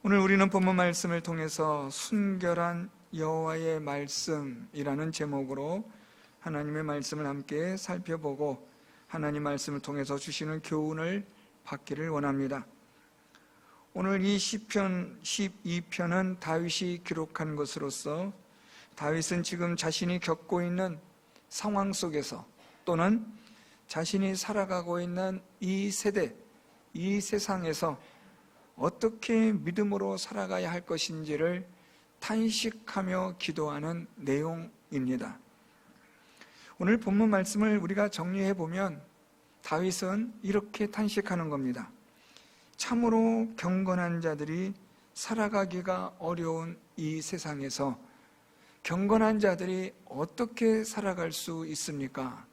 오늘 우리는 본문 말씀을 통해서 순결한 여호와의 말씀이라는 제목으로 하나님의 말씀을 함께 살펴보고 하나님 말씀을 통해서 주시는 교훈을 받기를 원합니다. 오늘 이 시편 12편은 다윗이 기록한 것으로서 다윗은 지금 자신이 겪고 있는 상황 속에서 또는 자신이 살아가고 있는 이 세대, 이 세상에서 어떻게 믿음으로 살아가야 할 것인지를 탄식하며 기도하는 내용입니다. 오늘 본문 말씀을 우리가 정리해 보면 다윗은 이렇게 탄식하는 겁니다. 참으로 경건한 자들이 살아가기가 어려운 이 세상에서 경건한 자들이 어떻게 살아갈 수 있습니까?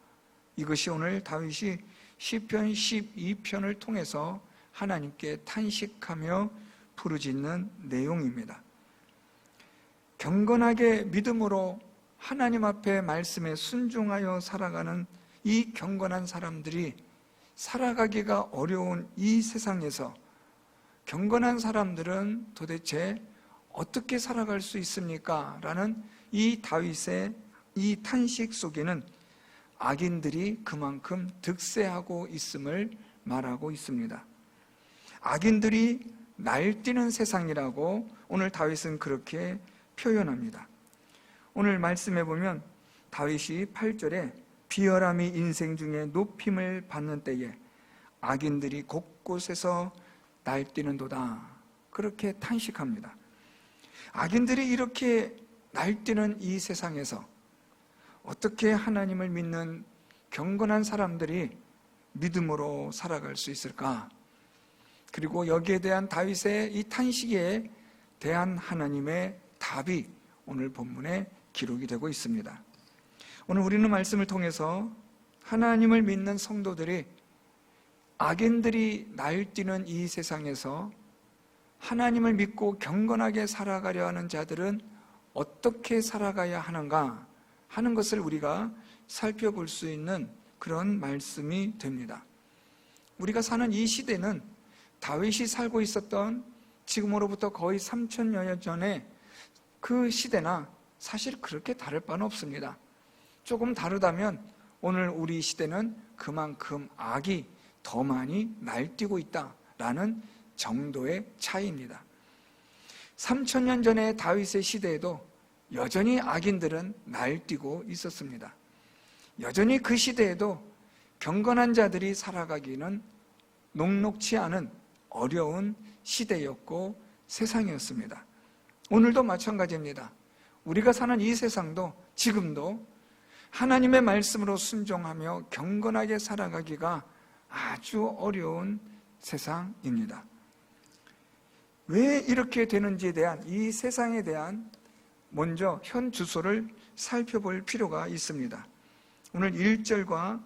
이것이 오늘 다윗이 시편 12편을 통해서 하나님께 탄식하며 부르짖는 내용입니다. 경건하게 믿음으로 하나님 앞에 말씀에 순종하여 살아가는 이 경건한 사람들이 살아가기가 어려운 이 세상에서 경건한 사람들은 도대체 어떻게 살아갈 수 있습니까? 라는 이 다윗의 이 탄식 속에는 악인들이 그만큼 득세하고 있음을 말하고 있습니다. 악인들이 날뛰는 세상이라고 오늘 다윗은 그렇게 표현합니다. 오늘 말씀해 보면 다윗이 8절에 비열함이 인생 중에 높임을 받는 때에 악인들이 곳곳에서 날뛰는도다, 그렇게 탄식합니다. 악인들이 이렇게 날뛰는 이 세상에서 어떻게 하나님을 믿는 경건한 사람들이 믿음으로 살아갈 수 있을까? 그리고 여기에 대한 다윗의 이 탄식에 대한 하나님의 답이 오늘 본문에 기록이 되고 있습니다. 오늘 우리는 말씀을 통해서 하나님을 믿는 성도들이 악인들이 날뛰는 이 세상에서 하나님을 믿고 경건하게 살아가려 하는 자들은 어떻게 살아가야 하는가 하는 것을 우리가 살펴볼 수 있는 그런 말씀이 됩니다. 우리가 사는 이 시대는 다윗이 살고 있었던 지금으로부터 거의 3000여 년 전에 그 시대나 사실 그렇게 다를 바는 없습니다. 조금 다르다면 오늘 우리 시대는 그만큼 악이 더 많이 날뛰고 있다라는 정도의 차이입니다. 3000년 전의 다윗의 시대에도 여전히 악인들은 날뛰고 있었습니다. 여전히 그 시대에도 경건한 자들이 살아가기는 녹록치 않은 어려운 시대였고 세상이었습니다. 오늘도 마찬가지입니다. 우리가 사는 이 세상도 지금도 하나님의 말씀으로 순종하며 경건하게 살아가기가 아주 어려운 세상입니다. 왜 이렇게 되는지에 대한, 이 세상에 대한 먼저 현 주소를 살펴볼 필요가 있습니다. 오늘 1절과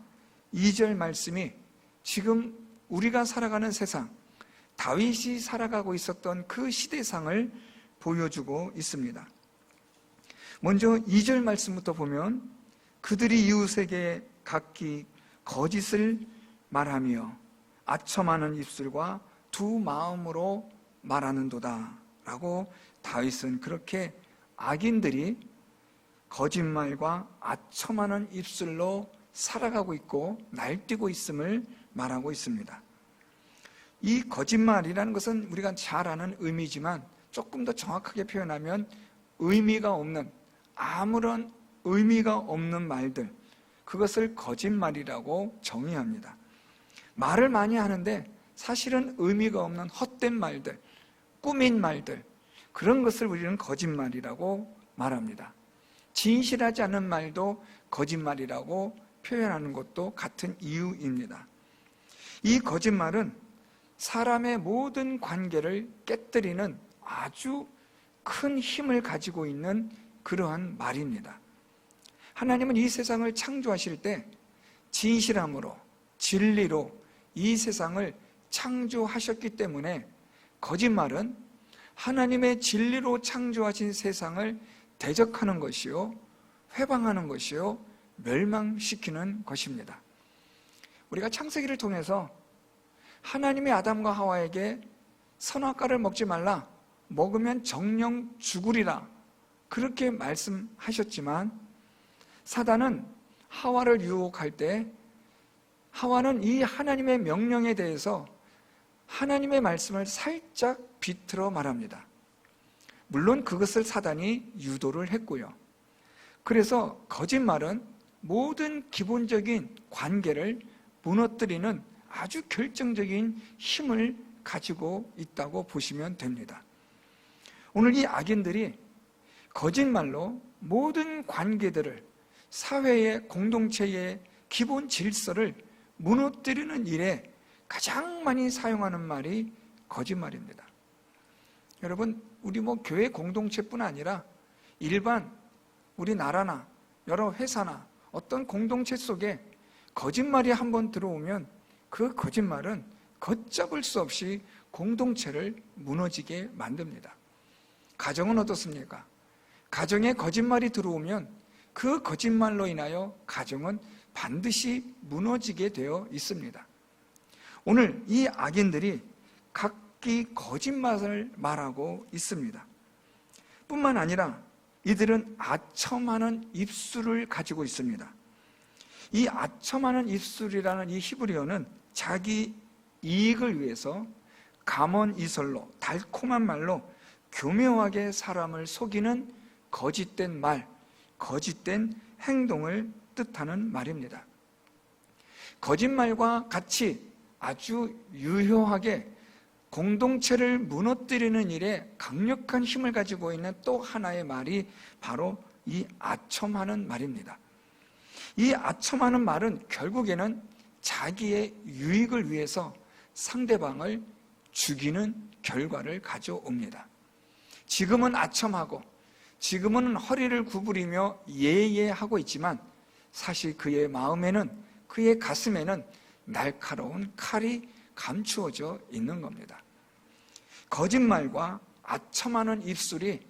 2절 말씀이 지금 우리가 살아가는 세상, 다윗이 살아가고 있었던 그 시대상을 보여주고 있습니다. 먼저 2절 말씀부터 보면 그들이 이웃에게 각기 거짓을 말하며 아첨하는 입술과 두 마음으로 말하는도다 라고 다윗은 그렇게 악인들이 거짓말과 아첨하는 입술로 살아가고 있고 날뛰고 있음을 말하고 있습니다. 이 거짓말이라는 것은 우리가 잘 아는 의미지만 조금 더 정확하게 표현하면 의미가 없는, 아무런 의미가 없는 말들, 그것을 거짓말이라고 정의합니다. 말을 많이 하는데 사실은 의미가 없는 헛된 말들, 꾸민 말들, 그런 것을 우리는 거짓말이라고 말합니다. 진실하지 않은 말도 거짓말이라고 표현하는 것도 같은 이유입니다. 이 거짓말은 사람의 모든 관계를 깨뜨리는 아주 큰 힘을 가지고 있는 그러한 말입니다. 하나님은 이 세상을 창조하실 때 진실함으로, 진리로 이 세상을 창조하셨기 때문에 거짓말은 하나님의 진리로 창조하신 세상을 대적하는 것이요, 회방하는 것이요, 멸망시키는 것입니다. 우리가 창세기를 통해서 하나님이 아담과 하와에게 선악과를 먹지 말라, 먹으면 정령 죽으리라 그렇게 말씀하셨지만, 사단은 하와를 유혹할 때 하와는 이 하나님의 명령에 대해서 하나님의 말씀을 살짝 비틀어 말합니다. 물론 그것을 사단이 유도를 했고요. 그래서 거짓말은 모든 기본적인 관계를 무너뜨리는 아주 결정적인 힘을 가지고 있다고 보시면 됩니다. 오늘 이 악인들이 거짓말로 모든 관계들을, 사회의 공동체의 기본 질서를 무너뜨리는 일에 가장 많이 사용하는 말이 거짓말입니다. 여러분, 우리 교회 공동체뿐 아니라 일반 우리나라나 여러 회사나 어떤 공동체 속에 거짓말이 한번 들어오면 그 거짓말은 걷잡을 수 없이 공동체를 무너지게 만듭니다. 가정은 어떻습니까? 가정에 거짓말이 들어오면 그 거짓말로 인하여 가정은 반드시 무너지게 되어 있습니다. 오늘 이 악인들이 각기 거짓말을 말하고 있습니다. 뿐만 아니라 이들은 아첨하는 입술을 가지고 있습니다. 이 아첨하는 입술이라는 이 히브리어는 자기 이익을 위해서 감언이설로, 달콤한 말로 교묘하게 사람을 속이는 거짓된 말, 거짓된 행동을 뜻하는 말입니다. 거짓말과 같이 아주 유효하게 공동체를 무너뜨리는 일에 강력한 힘을 가지고 있는 또 하나의 말이 바로 이 아첨하는 말입니다. 이 아첨하는 말은 결국에는 자기의 유익을 위해서 상대방을 죽이는 결과를 가져옵니다. 지금은 아첨하고 지금은 허리를 구부리며 예예하고 있지만 사실 그의 마음에는, 그의 가슴에는 날카로운 칼이 감추어져 있는 겁니다. 거짓말과 아첨하는 입술이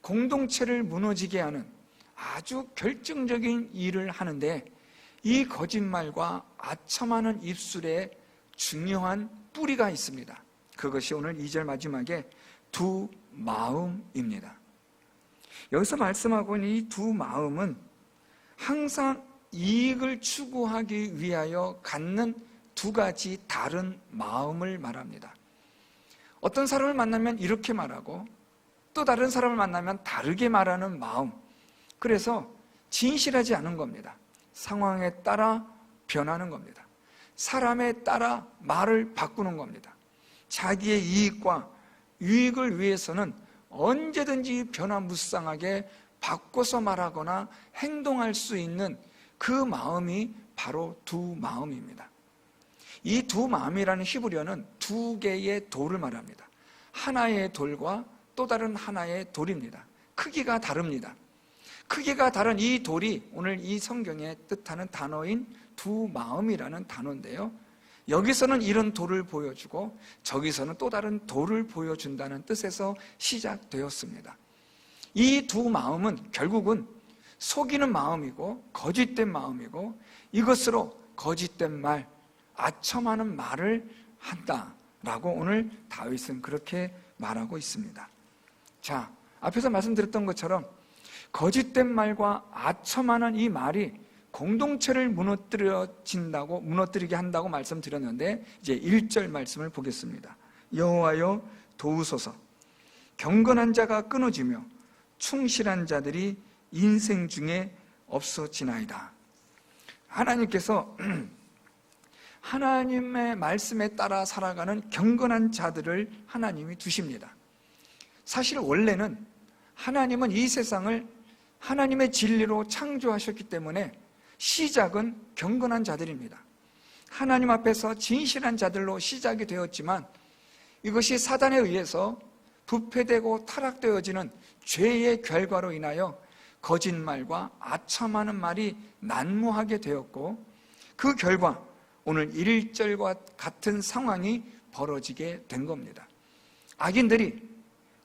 공동체를 무너지게 하는 아주 결정적인 일을 하는데, 이 거짓말과 아첨하는 입술에 중요한 뿌리가 있습니다. 그것이 오늘 2절 마지막에 두 마음입니다. 여기서 말씀하고 있는 이 두 마음은 항상 이익을 추구하기 위하여 갖는 두 가지 다른 마음을 말합니다. 어떤 사람을 만나면 이렇게 말하고 또 다른 사람을 만나면 다르게 말하는 마음. 그래서 진실하지 않은 겁니다. 상황에 따라 변하는 겁니다. 사람에 따라 말을 바꾸는 겁니다. 자기의 이익과 유익을 위해서는 언제든지 변화무쌍하게 바꿔서 말하거나 행동할 수 있는 그 마음이 바로 두 마음입니다. 이 두 마음이라는 히브리어는 두 개의 돌을 말합니다. 하나의 돌과 또 다른 하나의 돌입니다. 크기가 다릅니다. 크기가 다른 이 돌이 오늘 이 성경에 뜻하는 단어인 두 마음이라는 단어인데요, 여기서는 이런 돌을 보여주고 저기서는 또 다른 돌을 보여준다는 뜻에서 시작되었습니다. 이 두 마음은 결국은 속이는 마음이고 거짓된 마음이고, 이것으로 거짓된 말, 아첨하는 말을 한다라고 오늘 다윗은 그렇게 말하고 있습니다. 자, 앞에서 말씀드렸던 것처럼 거짓된 말과 아첨하는 이 말이 공동체를 무너뜨리게 한다고 말씀드렸는데, 이제 1절 말씀을 보겠습니다. 여호와여 도우소서. 경건한 자가 끊어지며 충실한 자들이 인생 중에 없어지나이다. 하나님께서 하나님의 말씀에 따라 살아가는 경건한 자들을 하나님이 두십니다. 사실 원래는 하나님은 이 세상을 하나님의 진리로 창조하셨기 때문에 시작은 경건한 자들입니다. 하나님 앞에서 진실한 자들로 시작이 되었지만 이것이 사단에 의해서 부패되고 타락되어지는 죄의 결과로 인하여 거짓말과 아첨하는 말이 난무하게 되었고, 그 결과 오늘 1절과 같은 상황이 벌어지게 된 겁니다. 악인들이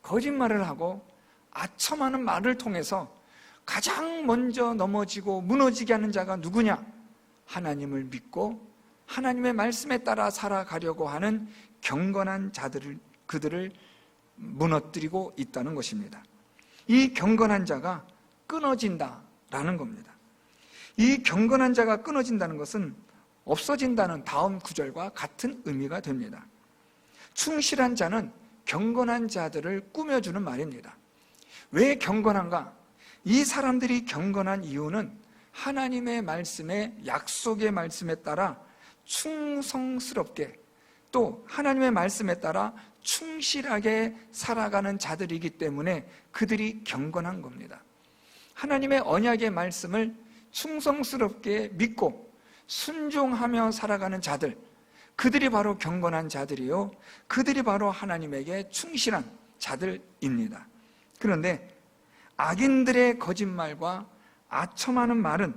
거짓말을 하고 아첨하는 말을 통해서 가장 먼저 넘어지고 무너지게 하는 자가 누구냐? 하나님을 믿고 하나님의 말씀에 따라 살아가려고 하는 경건한 자들을, 그들을 무너뜨리고 있다는 것입니다. 이 경건한 자가 끊어진다라는 겁니다. 이 경건한 자가 끊어진다는 것은 없어진다는 다음 구절과 같은 의미가 됩니다. 충실한 자는 경건한 자들을 꾸며주는 말입니다. 왜 경건한가? 이 사람들이 경건한 이유는 하나님의 말씀에, 약속의 말씀에 따라 충성스럽게, 또 하나님의 말씀에 따라 충실하게 살아가는 자들이기 때문에 그들이 경건한 겁니다. 하나님의 언약의 말씀을 충성스럽게 믿고 순종하며 살아가는 자들, 그들이 바로 경건한 자들이요, 그들이 바로 하나님에게 충실한 자들입니다. 그런데 악인들의 거짓말과 아첨하는 말은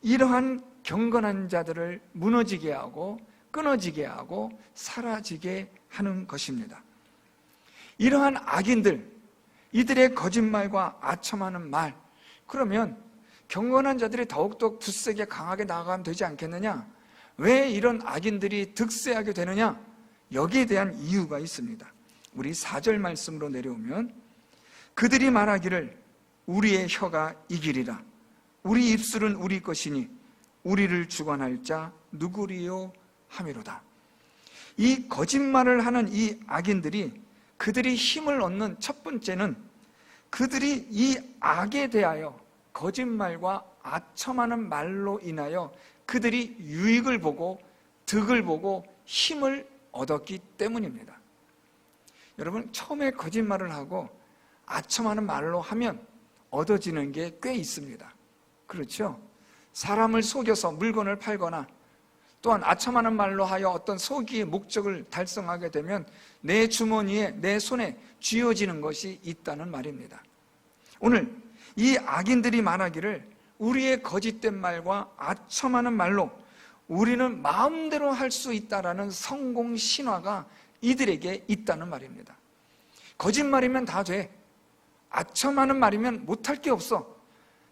이러한 경건한 자들을 무너지게 하고 끊어지게 하고 사라지게 하는 것입니다. 이러한 악인들, 이들의 거짓말과 아첨하는 말, 그러면 경건한 자들이 더욱더 굳세게 강하게 나아가면 되지 않겠느냐? 왜 이런 악인들이 득세하게 되느냐? 여기에 대한 이유가 있습니다. 우리 4절 말씀으로 내려오면, 그들이 말하기를 우리의 혀가 이기리라, 우리 입술은 우리 것이니 우리를 주관할 자 누구리요 하미로다. 이 거짓말을 하는 이 악인들이, 그들이 힘을 얻는 첫 번째는 그들이 이 악에 대하여 거짓말과 아첨하는 말로 인하여 그들이 유익을 보고 득을 보고 힘을 얻었기 때문입니다. 여러분, 처음에 거짓말을 하고 아첨하는 말로 하면 얻어지는 게 꽤 있습니다. 그렇죠? 사람을 속여서 물건을 팔거나 또한 아첨하는 말로 하여 어떤 소기의 목적을 달성하게 되면 내 주머니에, 내 손에 쥐어지는 것이 있다는 말입니다. 오늘 이 악인들이 말하기를 우리의 거짓된 말과 아첨하는 말로 우리는 마음대로 할 수 있다라는 성공 신화가 이들에게 있다는 말입니다. 거짓말이면 다 돼. 아첨하는 말이면 못할 게 없어.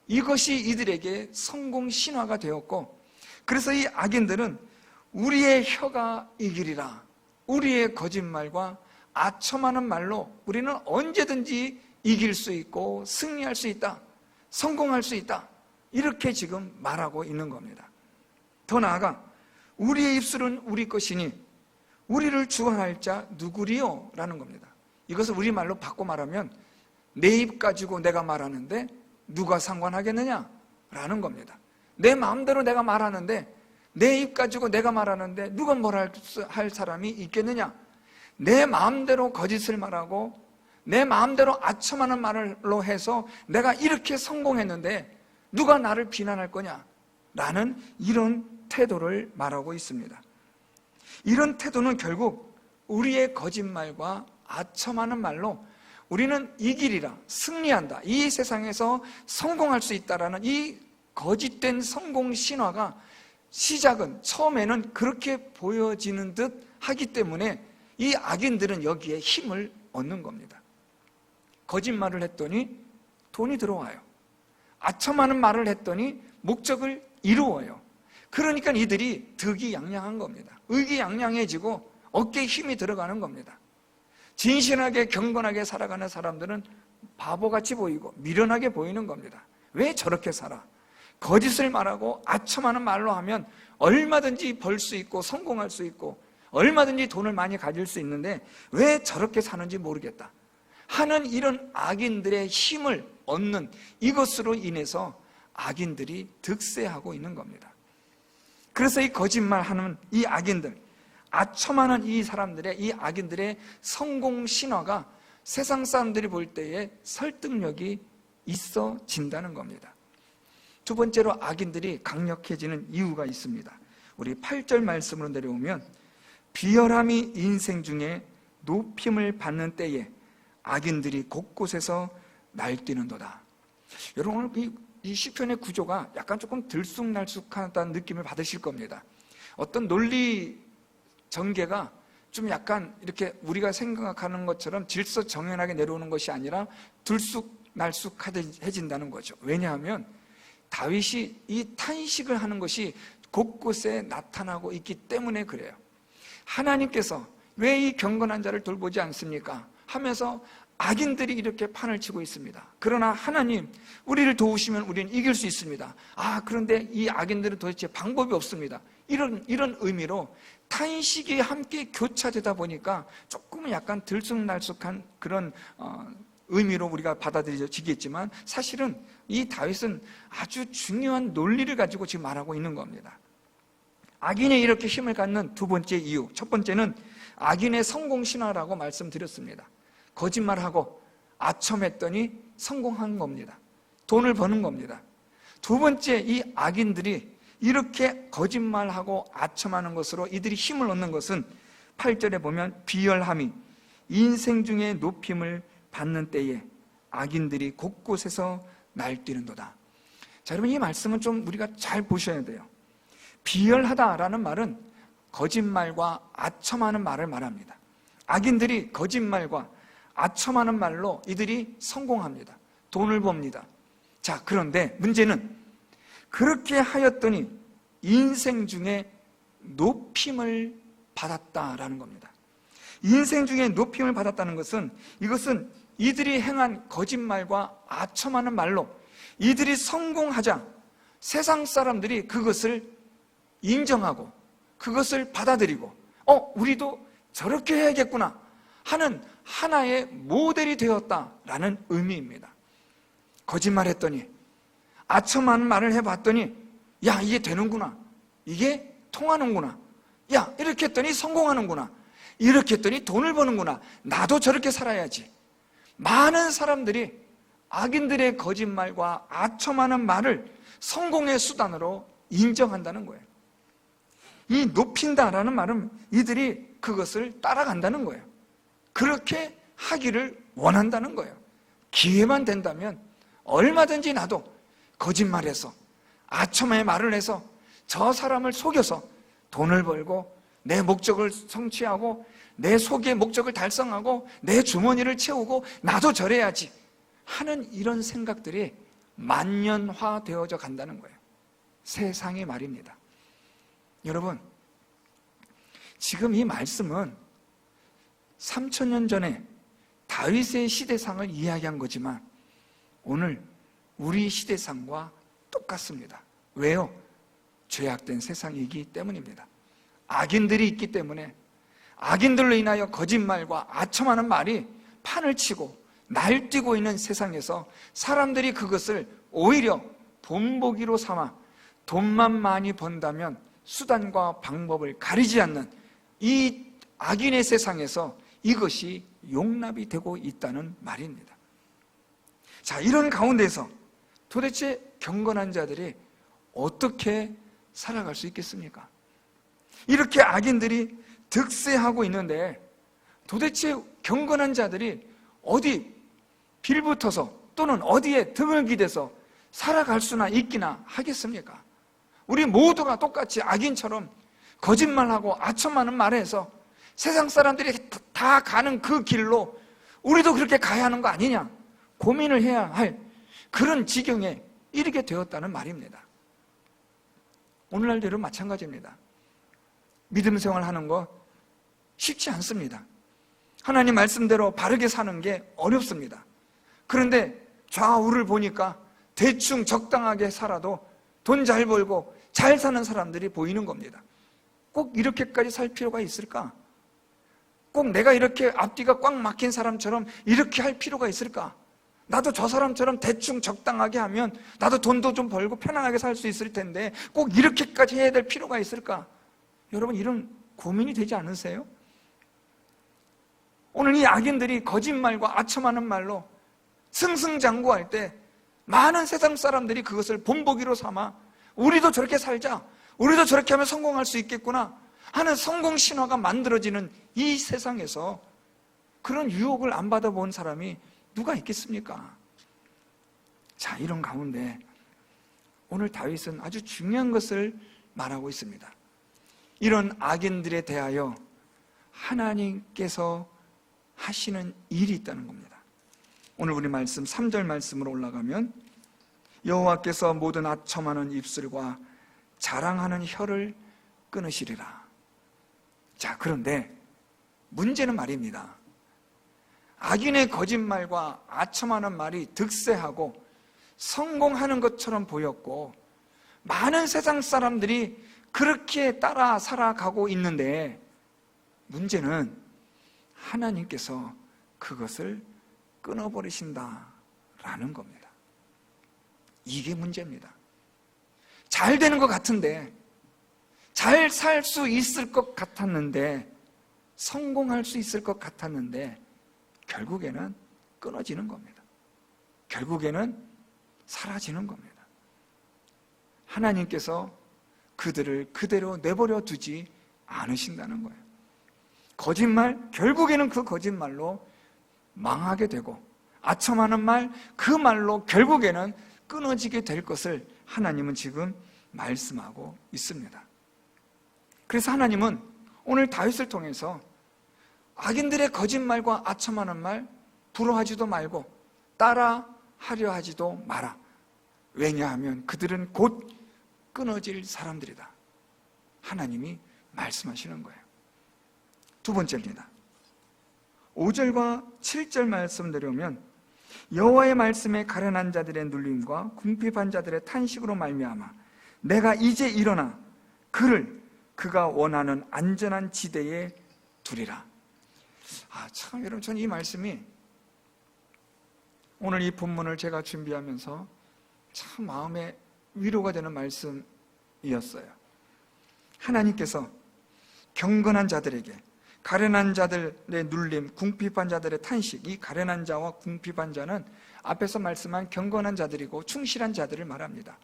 이것이 이들에게 성공 신화가 되었고, 그래서 이 악인들은 우리의 혀가 이기리라, 우리의 거짓말과 아첨하는 말로 우리는 언제든지 이길 수 있고 승리할 수 있다, 성공할 수 있다, 이렇게 지금 말하고 있는 겁니다. 더 나아가 우리의 입술은 우리 것이니 우리를 주관할 자 누구리요? 라는 겁니다. 이것을 우리말로 바꿔 말하면 내 입 가지고 내가 말하는데 누가 상관하겠느냐? 라는 겁니다. 내 마음대로 내가 말하는데, 내 입 가지고 내가 말하는데 누가 뭘 할 사람이 있겠느냐? 내 마음대로 거짓을 말하고 내 마음대로 아첨하는 말로 해서 내가 이렇게 성공했는데 누가 나를 비난할 거냐? 라는 이런 태도를 말하고 있습니다. 이런 태도는 결국 우리의 거짓말과 아첨하는 말로 우리는 이기리라, 승리한다, 이 세상에서 성공할 수 있다라는 이 거짓된 성공 신화가 시작은, 처음에는 그렇게 보여지는 듯 하기 때문에 이 악인들은 여기에 힘을 얻는 겁니다. 거짓말을 했더니 돈이 들어와요. 아첨하는 말을 했더니 목적을 이루어요. 그러니까 이들이 득이 양양한 겁니다. 의기양양해지고 어깨에 힘이 들어가는 겁니다. 진실하게 경건하게 살아가는 사람들은 바보같이 보이고 미련하게 보이는 겁니다. 왜 저렇게 살아? 거짓을 말하고 아첨하는 말로 하면 얼마든지 벌 수 있고 성공할 수 있고 얼마든지 돈을 많이 가질 수 있는데 왜 저렇게 사는지 모르겠다 하는 이런 악인들의 힘을 얻는 이것으로 인해서 악인들이 득세하고 있는 겁니다. 그래서 이 거짓말하는 이 악인들, 아첨하는 이 사람들의, 이 악인들의 성공 신화가 세상 사람들이 볼 때에 설득력이 있어진다는 겁니다. 두 번째로 악인들이 강력해지는 이유가 있습니다. 우리 8절 말씀으로 내려오면, 비열함이 인생 중에 높임을 받는 때에 악인들이 곳곳에서 날뛰는도다. 여러분, 이 시편의 구조가 약간 조금 들쑥날쑥하다는 느낌을 받으실 겁니다. 어떤 논리 전개가 좀 약간 이렇게 우리가 생각하는 것처럼 질서정연하게 내려오는 것이 아니라 들쑥날쑥해진다는 거죠. 왜냐하면 다윗이 이 탄식을 하는 것이 곳곳에 나타나고 있기 때문에 그래요. 하나님께서 왜 이 경건한 자를 돌보지 않습니까? 하면서 악인들이 이렇게 판을 치고 있습니다. 그러나 하나님, 우리를 도우시면 우리는 이길 수 있습니다. 그런데 이 악인들은 도대체 방법이 없습니다. 이런 의미로 탄식이 함께 교차되다 보니까 조금은 약간 들쑥날쑥한 그런 의미로 우리가 받아들여지겠지만, 사실은 이 다윗은 아주 중요한 논리를 가지고 지금 말하고 있는 겁니다. 악인이 이렇게 힘을 갖는 두 번째 이유, 첫 번째는 악인의 성공신화라고 말씀드렸습니다. 거짓말하고 아첨했더니 성공한 겁니다. 돈을 버는 겁니다. 두 번째, 이 악인들이 이렇게 거짓말하고 아첨하는 것으로 이들이 힘을 얻는 것은 8절에 보면 비열함이 인생 중에 높임을 받는 때에 악인들이 곳곳에서 날뛰는도다. 자, 여러분, 이 말씀은 좀 우리가 잘 보셔야 돼요. 비열하다라는 말은 거짓말과 아첨하는 말을 말합니다. 악인들이 거짓말과 아첨하는 말로 이들이 성공합니다. 돈을 법니다. 자, 그런데 문제는 그렇게 하였더니 인생 중에 높임을 받았다라는 겁니다. 인생 중에 높임을 받았다는 것은, 이것은 이들이 행한 거짓말과 아첨하는 말로 이들이 성공하자 세상 사람들이 그것을 인정하고 그것을 받아들이고 우리도 저렇게 해야겠구나 하는 하나의 모델이 되었다라는 의미입니다. 거짓말했더니, 아첨하는 말을 해봤더니, 야, 이게 되는구나, 이게 통하는구나, 야, 이렇게 했더니 성공하는구나, 이렇게 했더니 돈을 버는구나, 나도 저렇게 살아야지. 많은 사람들이 악인들의 거짓말과 아첨하는 말을 성공의 수단으로 인정한다는 거예요. 이 높인다라는 말은 이들이 그것을 따라간다는 거예요. 그렇게 하기를 원한다는 거예요. 기회만 된다면 얼마든지 나도 거짓말해서 아첨의 말을 해서 저 사람을 속여서 돈을 벌고 내 목적을 성취하고 내 속의 목적을 달성하고 내 주머니를 채우고 나도 저래야지 하는 이런 생각들이 만연화되어져 간다는 거예요. 세상의 말입니다. 여러분, 지금 이 말씀은 3000년 전에 다윗의 시대상을 이야기한 거지만 오늘 우리 시대상과 똑같습니다. 왜요? 죄악된 세상이기 때문입니다. 악인들이 있기 때문에 악인들로 인하여 거짓말과 아첨하는 말이 판을 치고 날뛰고 있는 세상에서 사람들이 그것을 오히려 본보기로 삼아 돈만 많이 번다면 수단과 방법을 가리지 않는 이 악인의 세상에서 이것이 용납이 되고 있다는 말입니다. 자, 이런 가운데서 도대체 경건한 자들이 어떻게 살아갈 수 있겠습니까? 이렇게 악인들이 득세하고 있는데 도대체 경건한 자들이 어디 빌붙어서 또는 어디에 등을 기대서 살아갈 수나 있기나 하겠습니까? 우리 모두가 똑같이 악인처럼 거짓말하고 아첨하는 말을 해서 세상 사람들이 다 가는 그 길로 우리도 그렇게 가야 하는 거 아니냐 고민을 해야 할 그런 지경에 이르게 되었다는 말입니다. 오늘날도 마찬가지입니다. 믿음 생활하는 거 쉽지 않습니다. 하나님 말씀대로 바르게 사는 게 어렵습니다. 그런데 좌우를 보니까 대충 적당하게 살아도 돈 잘 벌고 잘 사는 사람들이 보이는 겁니다. 꼭 이렇게까지 살 필요가 있을까? 꼭 내가 이렇게 앞뒤가 꽉 막힌 사람처럼 이렇게 할 필요가 있을까? 나도 저 사람처럼 대충 적당하게 하면 나도 돈도 좀 벌고 편안하게 살 수 있을 텐데 꼭 이렇게까지 해야 될 필요가 있을까? 여러분, 이런 고민이 되지 않으세요? 오늘 이 악인들이 거짓말과 아첨하는 말로 승승장구할 때 많은 세상 사람들이 그것을 본보기로 삼아 우리도 저렇게 살자, 우리도 저렇게 하면 성공할 수 있겠구나 하는 성공 신화가 만들어지는 이 세상에서 그런 유혹을 안 받아본 사람이 누가 있겠습니까? 자, 이런 가운데 오늘 다윗은 아주 중요한 것을 말하고 있습니다. 이런 악인들에 대하여 하나님께서 하시는 일이 있다는 겁니다. 오늘 우리 말씀 3절 말씀으로 올라가면 여호와께서 모든 아첨하는 입술과 자랑하는 혀를 끊으시리라. 자, 그런데 문제는 말입니다. 악인의 거짓말과 아첨하는 말이 득세하고 성공하는 것처럼 보였고, 많은 세상 사람들이 그렇게 따라 살아가고 있는데, 문제는 하나님께서 그것을 끊어버리신다라는 겁니다. 이게 문제입니다. 잘 되는 것 같은데, 잘 살 수 있을 것 같았는데, 성공할 수 있을 것 같았는데, 결국에는 끊어지는 겁니다. 결국에는 사라지는 겁니다. 하나님께서 그들을 그대로 내버려 두지 않으신다는 거예요. 거짓말, 결국에는 그 거짓말로 망하게 되고, 아첨하는 말, 그 말로 결국에는 끊어지게 될 것을 하나님은 지금 말씀하고 있습니다. 그래서 하나님은 오늘 다윗을 통해서 악인들의 거짓말과 아첨하는 말 부러워하지도 말고 따라하려 하지도 마라. 왜냐하면 그들은 곧 끊어질 사람들이다. 하나님이 말씀하시는 거예요. 두 번째입니다. 5절과 7절 말씀 내려오면 여호와의 말씀에 가련한 자들의 눌림과 궁핍한 자들의 탄식으로 말미암아 내가 이제 일어나 그를 그가 원하는 안전한 지대에 두리라. 참 여러분, 저는 이 말씀이 오늘 이 본문을 제가 준비하면서 참 마음에 위로가 되는 말씀이었어요. 하나님께서 경건한 자들에게 가련한 자들의 눌림, 궁핍한 자들의 탄식, 이 가련한 자와 궁핍한 자는 앞에서 말씀한 경건한 자들이고 충실한 자들을 말합니다.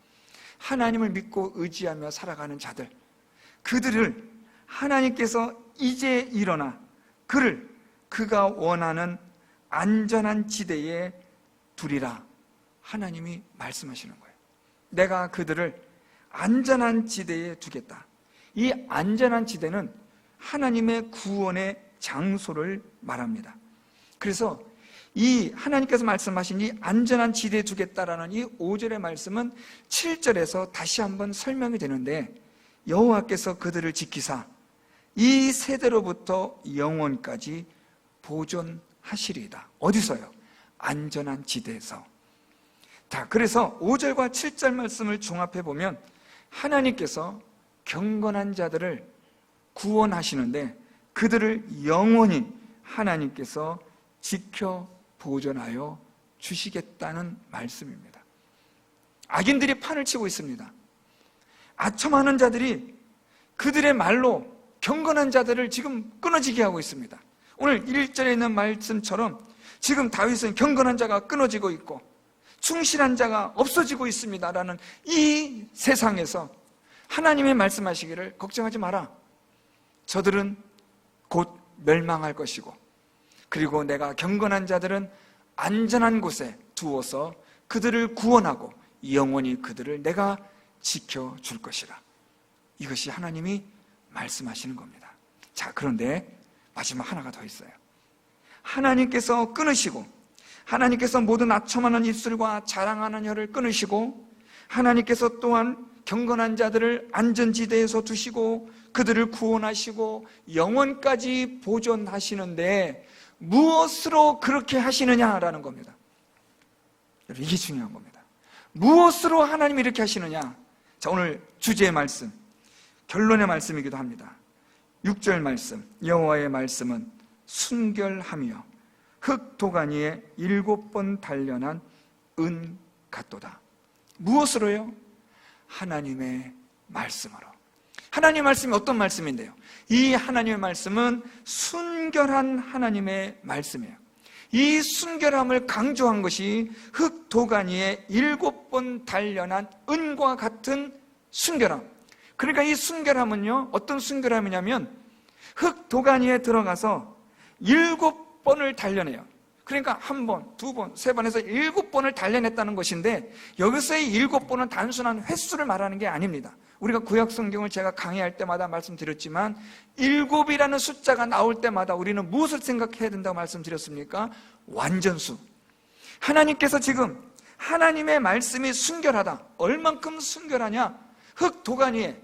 하나님을 믿고 의지하며 살아가는 자들, 그들을 하나님께서 이제 일어나 그를 그가 원하는 안전한 지대에 두리라. 하나님이 말씀하시는 거예요. 내가 그들을 안전한 지대에 두겠다. 이 안전한 지대는 하나님의 구원의 장소를 말합니다. 그래서 이 하나님께서 말씀하신 이 안전한 지대에 두겠다라는 이 5절의 말씀은 7절에서 다시 한번 설명이 되는데, 여호와께서 그들을 지키사 이 세대로부터 영원까지 보존하시리이다. 어디서요? 안전한 지대에서. 그래서 5절과 7절 말씀을 종합해 보면 하나님께서 경건한 자들을 구원하시는데 그들을 영원히 하나님께서 지켜 보존하여 주시겠다는 말씀입니다. 악인들이 판을 치고 있습니다. 아첨하는 자들이 그들의 말로 경건한 자들을 지금 끊어지게 하고 있습니다. 오늘 1절에 있는 말씀처럼 지금 다윗은 경건한 자가 끊어지고 있고 충실한 자가 없어지고 있습니다라는 이 세상에서 하나님의 말씀하시기를 걱정하지 마라. 저들은 곧 멸망할 것이고, 그리고 내가 경건한 자들은 안전한 곳에 두어서 그들을 구원하고 영원히 그들을 내가 지켜줄 것이라. 이것이 하나님이 말씀하시는 겁니다. 그런데 마지막 하나가 더 있어요. 하나님께서 끊으시고, 하나님께서 모든 아첨하는 입술과 자랑하는 혀를 끊으시고, 하나님께서 또한 경건한 자들을 안전지대에서 두시고 그들을 구원하시고 영원까지 보존하시는데 무엇으로 그렇게 하시느냐라는 겁니다. 이게 중요한 겁니다. 무엇으로 하나님이 이렇게 하시느냐? 오늘 주제의 말씀, 결론의 말씀이기도 합니다. 6절 말씀, 여호와의 말씀은 순결하며 흙 도가니에 7번 단련한 은 같도다. 무엇으로요? 하나님의 말씀으로. 하나님의 말씀이 어떤 말씀인데요? 이 하나님의 말씀은 순결한 하나님의 말씀이에요. 이 순결함을 강조한 것이 흙 도가니에 7번 단련한 은과 같은 순결함. 그러니까 이 순결함은요, 어떤 순결함이냐면 흙 도가니에 들어가서 7번을 단련해요. 그러니까 1번, 2번, 3번 해서 7번을 단련했다는 것인데, 여기서의 7번은 단순한 횟수를 말하는 게 아닙니다. 우리가 구약 성경을 제가 강의할 때마다 말씀드렸지만 7이라는 숫자가 나올 때마다 우리는 무엇을 생각해야 된다고 말씀드렸습니까? 완전수. 하나님께서 지금 하나님의 말씀이 순결하다. 얼만큼 순결하냐? 흙 도가니에,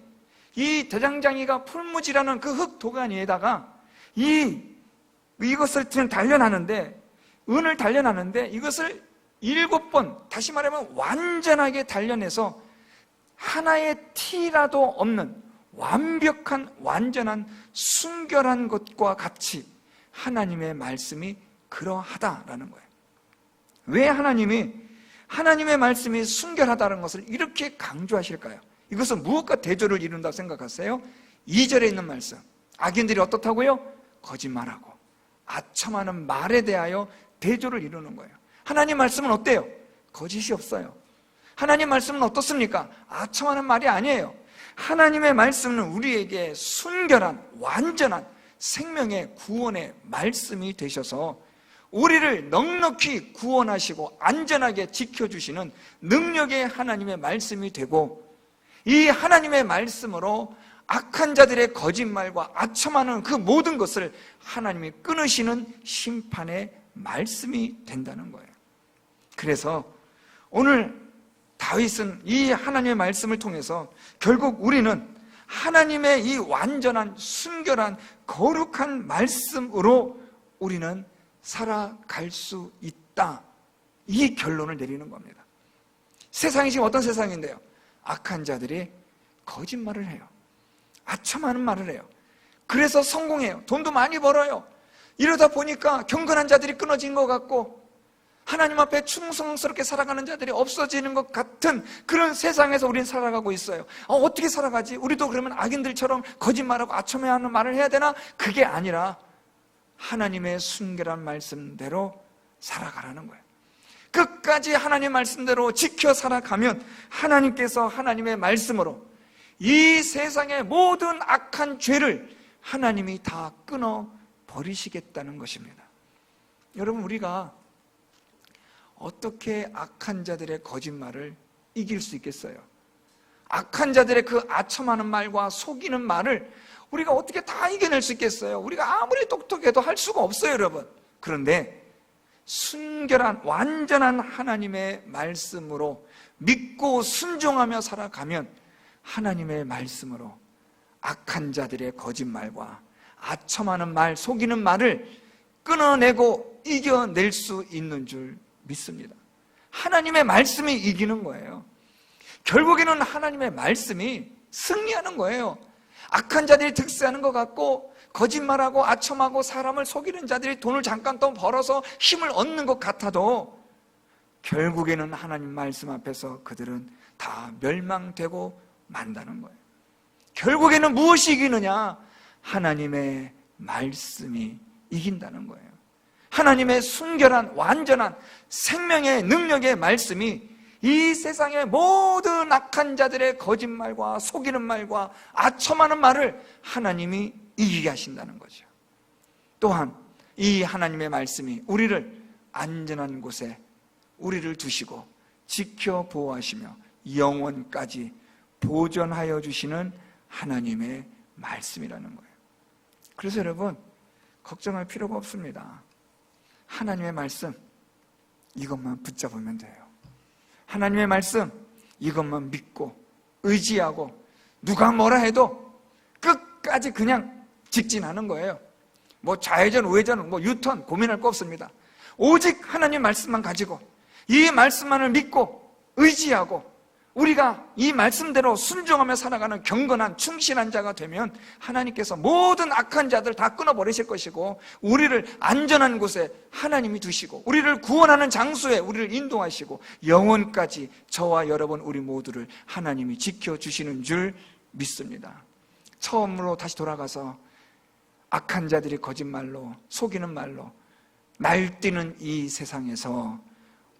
이 대장장이가 풀무지라는 그 흙 도가니에다가 이것을 단련하는데 은을 단련하는데 이것을 7번, 다시 말하면 완전하게 단련해서 하나의 티라도 없는 완벽한 완전한 순결한 것과 같이 하나님의 말씀이 그러하다라는 거예요. 왜 하나님의 말씀이 순결하다는 것을 이렇게 강조하실까요? 이것은 무엇과 대조를 이룬다고 생각하세요? 2절에 있는 말씀, 악인들이 어떻다고요? 거짓말하고 아첨하는 말에 대하여 대조를 이루는 거예요. 하나님 말씀은 어때요? 거짓이 없어요. 하나님 말씀은 어떻습니까? 아첨하는 말이 아니에요. 하나님의 말씀은 우리에게 순결한 완전한 생명의 구원의 말씀이 되셔서 우리를 넉넉히 구원하시고 안전하게 지켜주시는 능력의 하나님의 말씀이 되고, 이 하나님의 말씀으로 악한 자들의 거짓말과 아첨하는 그 모든 것을 하나님이 끊으시는 심판의 말씀이 된다는 거예요. 그래서 오늘 다윗은 이 하나님의 말씀을 통해서 결국 우리는 하나님의 이 완전한 순결한 거룩한 말씀으로 우리는 살아갈 수 있다, 이 결론을 내리는 겁니다. 세상이 지금 어떤 세상인데요? 악한 자들이 거짓말을 해요. 아첨하는 말을 해요. 그래서 성공해요. 돈도 많이 벌어요. 이러다 보니까 경건한 자들이 끊어진 것 같고 하나님 앞에 충성스럽게 살아가는 자들이 없어지는 것 같은 그런 세상에서 우리는 살아가고 있어요. 어떻게 살아가지? 우리도 그러면 악인들처럼 거짓말하고 아첨해야 하는 말을 해야 되나? 그게 아니라 하나님의 순결한 말씀대로 살아가라는 거예요. 끝까지 하나님 말씀대로 지켜 살아가면 하나님께서 하나님의 말씀으로 이 세상의 모든 악한 죄를 하나님이 다 끊어 버리시겠다는 것입니다. 여러분, 우리가 어떻게 악한 자들의 거짓말을 이길 수 있겠어요? 악한 자들의 그 아첨하는 말과 속이는 말을 우리가 어떻게 다 이겨낼 수 있겠어요? 우리가 아무리 똑똑해도 할 수가 없어요, 여러분. 그런데 순결한 완전한 하나님의 말씀으로 믿고 순종하며 살아가면 하나님의 말씀으로 악한 자들의 거짓말과 아첨하는 말, 속이는 말을 끊어내고 이겨낼 수 있는 줄 믿습니다. 하나님의 말씀이 이기는 거예요. 결국에는 하나님의 말씀이 승리하는 거예요. 악한 자들이 득세하는 것 같고 거짓말하고 아첨하고 사람을 속이는 자들이 돈을 잠깐 또 벌어서 힘을 얻는 것 같아도 결국에는 하나님 말씀 앞에서 그들은 다 멸망되고 만다는 거예요. 결국에는 무엇이 이기느냐? 하나님의 말씀이 이긴다는 거예요. 하나님의 순결한 완전한 생명의 능력의 말씀이 이 세상의 모든 악한 자들의 거짓말과 속이는 말과 아첨하는 말을 하나님이 이기게 하신다는 거죠. 또한 이 하나님의 말씀이 우리를 안전한 곳에 우리를 두시고 지켜 보호하시며 영원까지 보존하여 주시는 하나님의 말씀이라는 거예요. 그래서 여러분, 걱정할 필요가 없습니다. 하나님의 말씀, 이것만 붙잡으면 돼요. 하나님의 말씀, 이것만 믿고 의지하고 누가 뭐라 해도 끝까지 그냥 직진하는 거예요. 뭐 좌회전, 우회전, 뭐 유턴 고민할 거 없습니다. 오직 하나님 말씀만 가지고 이 말씀만을 믿고 의지하고 우리가 이 말씀대로 순종하며 살아가는 경건한 충실한 자가 되면 하나님께서 모든 악한 자들 다 끊어버리실 것이고 우리를 안전한 곳에 하나님이 두시고 우리를 구원하는 장소에 우리를 인도하시고 영원까지 저와 여러분 우리 모두를 하나님이 지켜주시는 줄 믿습니다. 처음으로 다시 돌아가서 악한 자들이 거짓말로 속이는 말로 날뛰는 이 세상에서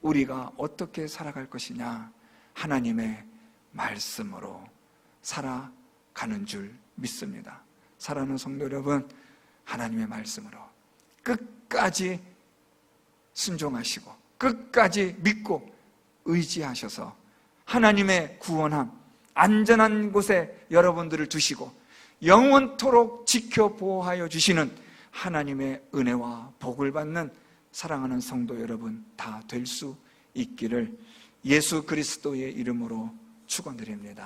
우리가 어떻게 살아갈 것이냐? 하나님의 말씀으로 살아가는 줄 믿습니다. 사랑하는 성도 여러분, 하나님의 말씀으로 끝까지 순종하시고 끝까지 믿고 의지하셔서 하나님의 구원함, 안전한 곳에 여러분들을 두시고 영원토록 지켜 보호하여 주시는 하나님의 은혜와 복을 받는 사랑하는 성도 여러분 다 될 수 있기를 예수 그리스도의 이름으로 축원드립니다.